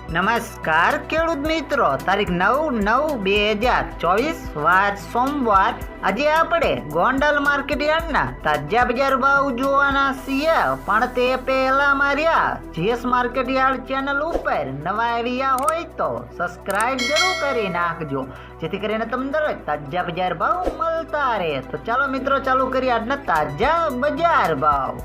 નમસ્કાર ખેડૂત મિત્રો, તારીખ 9/9/2024 વાર સોમવાર. આજે આપણે ગોંડલ માર્કેટ યાર્ડના તાજા બજાર ભાવ જોવાના છીએ. પણ તે પહેલા માર્યા જીએસ માર્કેટ યાર્ડ ચેનલ ઉપર નવા આવ્યા હોય તો સબસ્ક્રાઇબ જરૂર કરી નાખજો, જેથી કરીને તમને દરરોજ તાજા બજાર ભાવ મળતા રહે. તો ચાલો મિત્રો, ચાલુ કરીએ આજના તાજા બજાર ભાવ.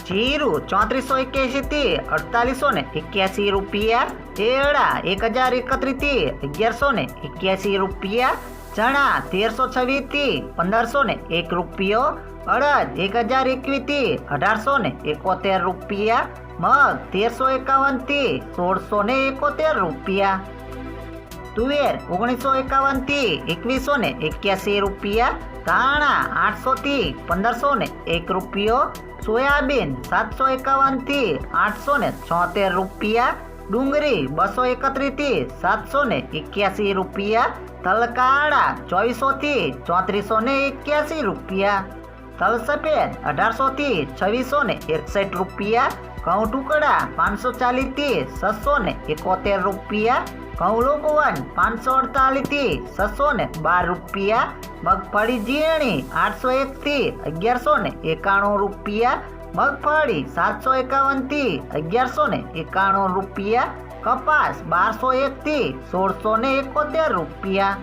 જીરું 3481 થી 4881 રૂપિયા, એરડા 1031 થી 1181 રૂપિયા, ચણા 1326 થી 1501 રૂપિયો, અડદ 1021 થી 1871 રૂપિયા, મગ 1351 થી 1671 રૂપિયા, તુવેર 1951 થી 2181 રૂપિયા, ધાણા 800 થી 1501 રૂપિયો, સોયાબીન 751 થી 876 રૂપિયા, ડુંગળી 231 થી 781 રૂપિયા, તલકાળા 2400 થી 3481 રૂપિયા, તલ સફેદ 1800 થી 2661 રૂપિયા, ઘઉં ટુકડા 540 થી 671 રૂપિયા, ઘઉં લોકવન 548 થી 612 રૂપિયા, મગફળી ઝીણી 801 થી 1191 રૂપિયા, મગફળી 751 થી 1191 રૂપિયા, કપાસ 1201 થી 1671 રૂપિયા.